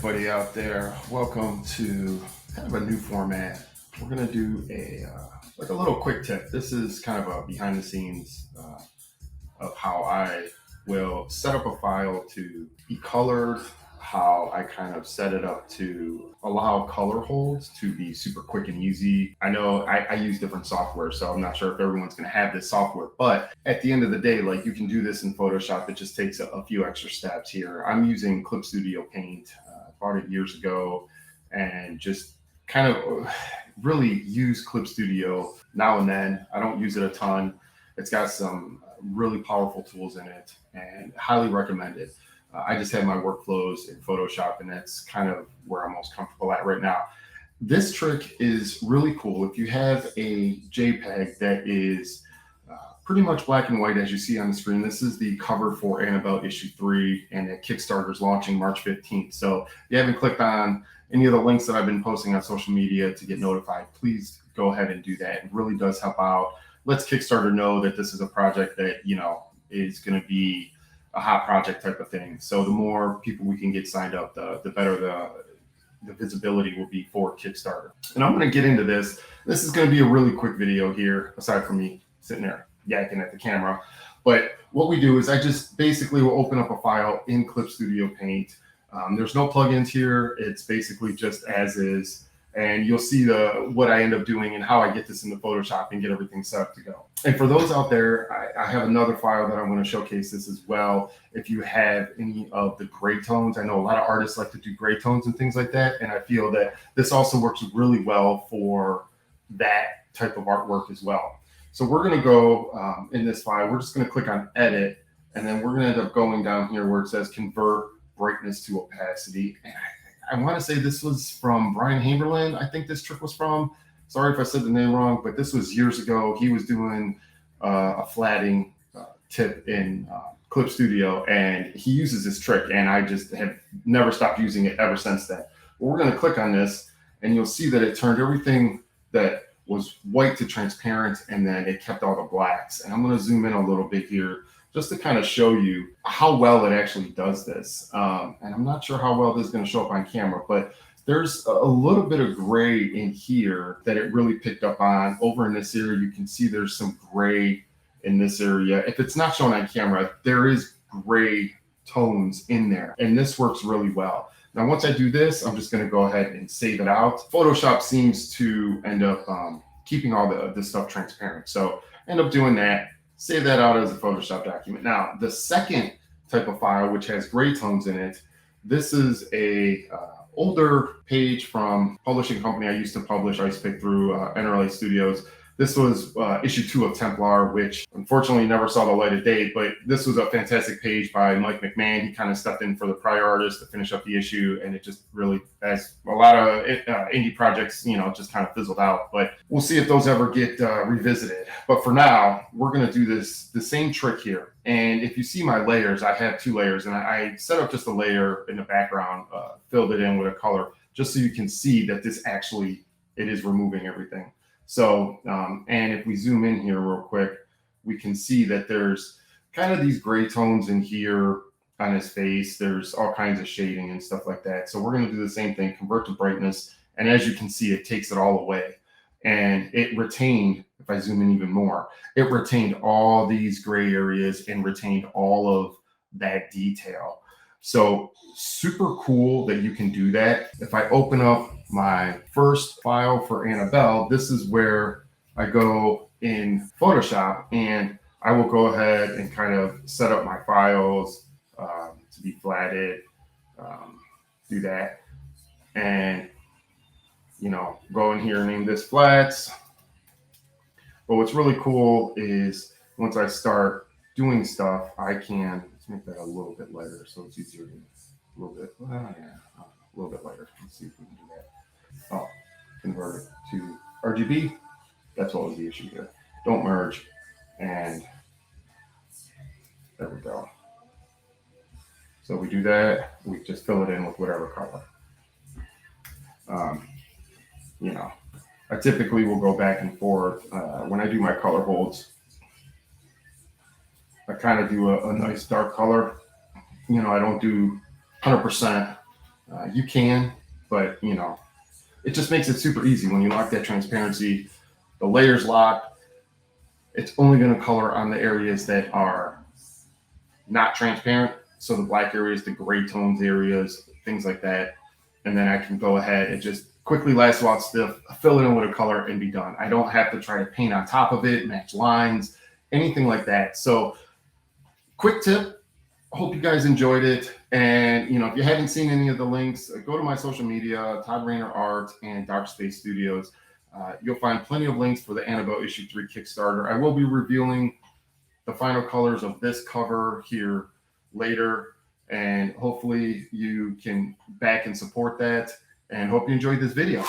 everybody out there. Welcome to kind of a new format. We're going to do a little quick tip. This is kind of a behind the scenes of how I will set up a file to be colored, how I kind of set it up to allow color holds to be super quick and easy. I know I use different software, so I'm not sure if everyone's going to have this software, but at the end of the day, like you can do this in Photoshop. It just takes a few extra steps here. I'm using Clip Studio Paint. I bought it years ago and just kind of really use Clip Studio now and then. I don't use it a ton. It's got some really powerful tools in it and highly recommend it. I just have my workflows in Photoshop, and that's kind of where I'm most comfortable at right now. This trick is really cool. If you have a JPEG that is pretty much black and white, as you see on the screen, this is the cover for Annabelle issue 3, and that Kickstarter is launching March 15th. So if you haven't clicked on any of the links that I've been posting on social media to get notified, please go ahead and do that. It really does help out. Lets Kickstarter know that this is a project that, is going to be a hot project type of thing. So the more people we can get signed up, the better the visibility will be for Kickstarter. And I'm going to get into this. This is going to be a really quick video here, aside from me sitting there yakking at the camera. But what we do is I just basically will open up a file in Clip Studio Paint. There's no plugins here. It's basically just as is. And you'll see what I end up doing and how I get this into Photoshop and get everything set up to go. And for those out there, I have another file that I'm going to showcase this as well. If you have any of the gray tones, I know a lot of artists like to do gray tones and things like that. And I feel that this also works really well for that type of artwork as well. So we're going to go in this file. We're just going to click on Edit, and then we're going to end up going down here where it says Convert Brightness to Opacity. And I want to say this was from Brian Haberlin. I think this trick was from. Sorry if I said the name wrong, but this was years ago. He was doing a flatting tip in Clip Studio, and he uses this trick, and I just have never stopped using it ever since then. Well, we're going to click on this, and you'll see that it turned everything that was white to transparent, and then it kept all the blacks. And I'm going to zoom in a little bit here just to kind of show you how well it actually does this. And I'm not sure how well this is going to show up on camera, but there's a little bit of gray in here that it really picked up on. Over in this area, you can see there's some gray in this area. If it's not shown on camera, there is gray tones in there, and this works really well. Now, once I do this, I'm just going to go ahead and save it out. Photoshop seems to end up keeping all this stuff transparent. So end up doing that. Save that out as a Photoshop document. Now, the second type of file, which has gray tones in it, this is a older page from publishing company I used to publish Ice Pick through NRLA Studios. This was issue 2 of Templar, which unfortunately never saw the light of day, but this was a fantastic page by Mike McMahon. He kind of stepped in for the prior artist to finish up the issue, and it just really, as a lot of indie projects, just kind of fizzled out. But we'll see if those ever get revisited. But for now, we're going to do the same trick here. And if you see my layers, I have 2 layers, and I set up just a layer in the background, filled it in with a color, just so you can see that this actually, it is removing everything. So, and if we zoom in here real quick, we can see that there's kind of these gray tones in here on his face. There's all kinds of shading and stuff like that. So we're going to do the same thing, convert to brightness. And as you can see, it takes it all away. And it retained, if I zoom in even more, it retained all these gray areas and retained all of that detail. So super cool that you can do that. If I open up my first file for Annabelle, this is where I go in Photoshop, and I will go ahead and kind of set up my files to be flatted, do that, and go in here and name this flats. But what's really cool is once I start doing stuff, I can, let's make that a little bit lighter so it's easier to, a little bit lighter. Let's see if we can do that. Oh, convert it to RGB. That's what was the issue here. Don't merge. And there we go. So we do that. We just fill it in with whatever color. I typically will go back and forth. When I do my color holds, I kind of do a nice dark color. I don't do 100%. You can, but it just makes it super easy when you lock that transparency. The layer's locked. It's only going to color on the areas that are not transparent. So the black areas, the gray tones areas, things like that. And then I can go ahead and just quickly last while it's stiff, fill it in with a color and be done. I don't have to try to paint on top of it, match lines, anything like that. So quick tip. Hope you guys enjoyed it. And if you haven't seen any of the links, go to my social media, Todd Rayner Art and Dark Space Studios. You'll find plenty of links for the Annabelle issue 3 Kickstarter. I will be revealing the final colors of this cover here later, and hopefully you can back and support that, and hope you enjoyed this video.